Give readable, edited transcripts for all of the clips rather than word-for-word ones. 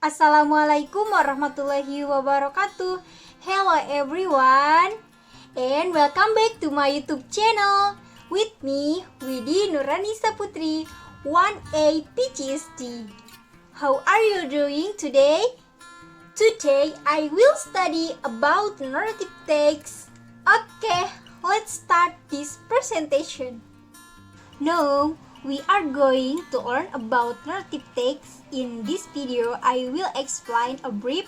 Assalamualaikum warahmatullahi wabarakatuh. Hello everyone and welcome back to my YouTube channel with me, Widi Nurannisa Putri, 1A PGSD. How are you doing today? Today I will study about narrative text. Okay, let's start this presentation. Now, we are going to learn about narrative text. In this video, I will explain a brief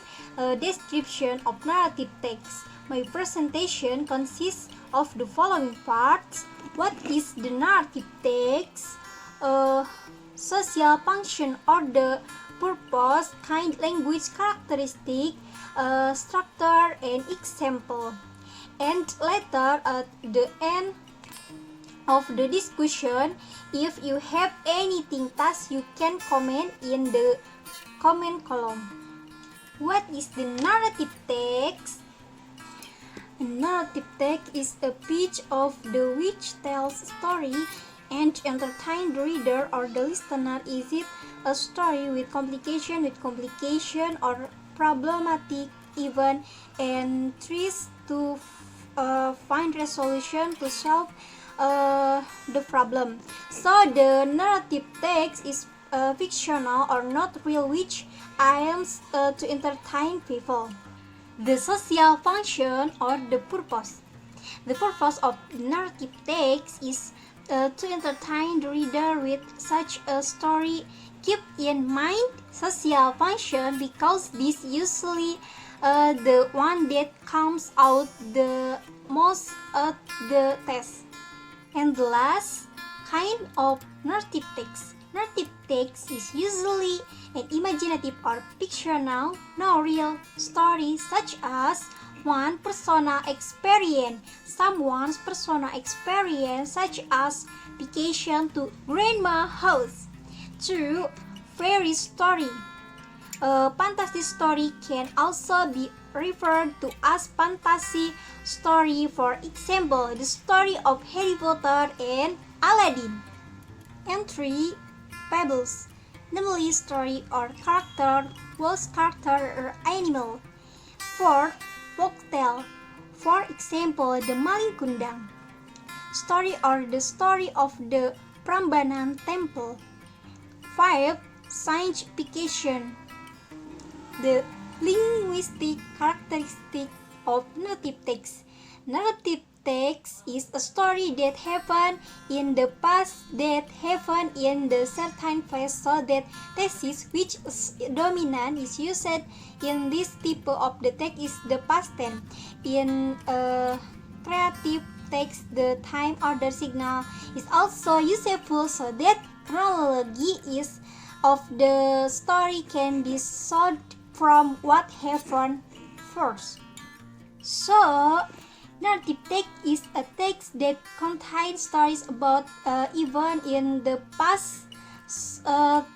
description of narrative text. My presentation consists of the following parts. What is the narrative text? Social function or the purpose, kind, language characteristic, structure, and example. And later at the end of the discussion, if you have anything task, you can comment in the comment column. What is the narrative text? A narrative text is a piece of the which tells a story and entertain the reader or the listener. Is it a story with complication or problematic event and tries to find resolution to solve the problem. So the narrative text is fictional or not real, which aims to entertain people. The social function or the purpose. The purpose of narrative text is to entertain the reader with such a story. Keep in mind social function because this usually the one that comes out the most at the test. And the last kind of narrative text. Narrative text is usually an imaginative or fictional, no real story, such as one persona experience, someone's persona experience, such as vacation to grandma house. 2. Fairy story. A fantasy story can also be referred to as fantasy story, for example, the story of Harry Potter and Aladdin. And 3. Fables, namely story or character, was character or animal. 4. Folktale, for example, the Maling Kundang story or the story of the Prambanan Temple. 5. Science fiction, the linguistic characteristic of narrative text. Narrative text is a story that happened in the past, that happened in the certain place, so that thesis which is dominant is used in this type of the text is the past tense. In creative text, the time order signal is also useful so that chronology is of the story can be solved from what happened first. So, narrative text is a text that contains stories about events in the past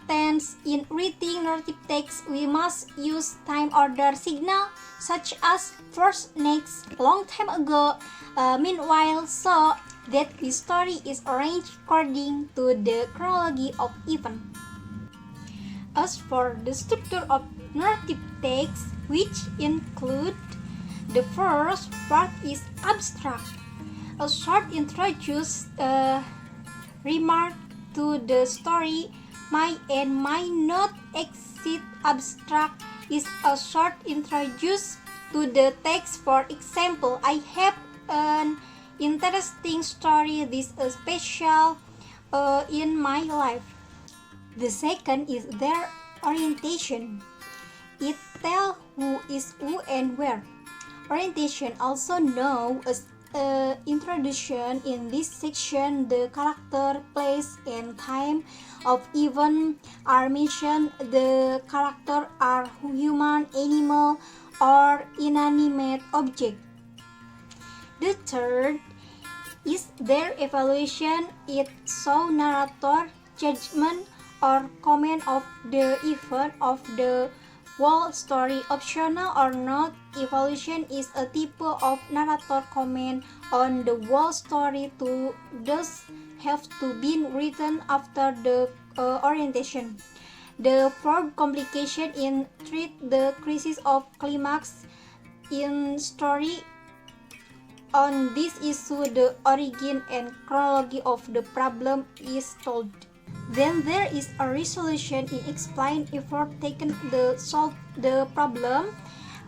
tense. In reading narrative text, we must use time order signal such as first, next, long time ago, meanwhile, so that the story is arranged according to the chronology of event. As for the structure of narrative text, which include the first part is abstract. A short introduce remark to the story might and might not exceed. Abstract is a short introduce to the text. For example, I have an interesting story. This is special in my life. The second is their orientation. It tells who is who and where. Orientation, also known as introduction. In this section, the character, place, and time of event are mentioned. The characters are human, animal, or inanimate object. The third is their evaluation. It shows narrator judgment or comment of the event of the whole story. Optional or not, evaluation is a type of narrator comment on the whole story to thus have to be written after the orientation. The fourth complication in treat the crisis of climax in story. On this issue, the origin and chronology of the problem is told. Then there is a resolution in explained effort taken to solve the problem.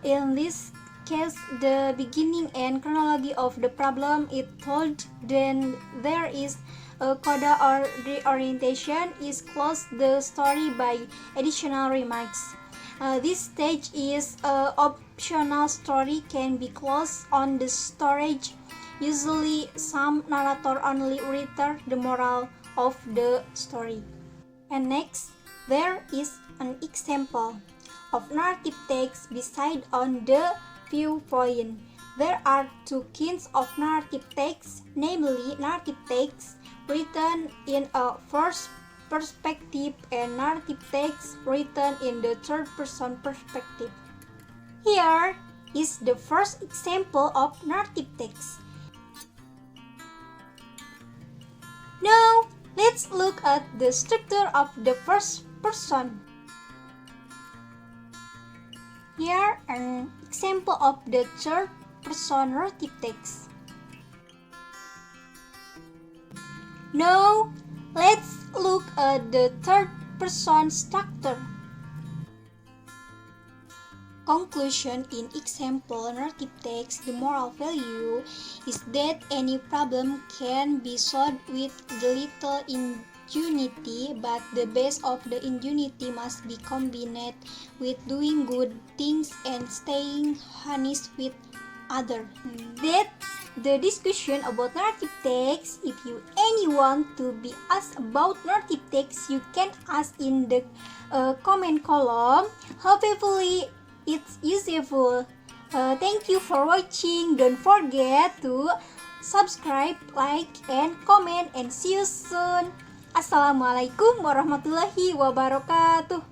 In this case, the beginning and chronology of the problem is told. Then there is a coda or reorientation is closed the story by additional remarks. This stage is optional. Story can be closed on the storage. Usually, some narrator only return the moral of the story. And next, there is an example of narrative text beside on the viewpoint. There are two kinds of narrative text, namely narrative text written in a first perspective and narrative text written in the third person perspective. Here is the first example of narrative text. Now, let's look at the structure of the first person. Here an example of the third person narrative text. Now, let's look at the third person structure. Conclusion in example narrative text, the moral value is that any problem can be solved with little ingenuity, but the base of the ingenuity must be combined with doing good things and staying honest with others. That's the discussion about narrative text. If you anyone to be asked about narrative text, you can ask in the comment column. Hopefully it's useful. Thank you for watching. Don't forget to subscribe, like, and comment, and see you soon. Assalamualaikum warahmatullahi wabarakatuh.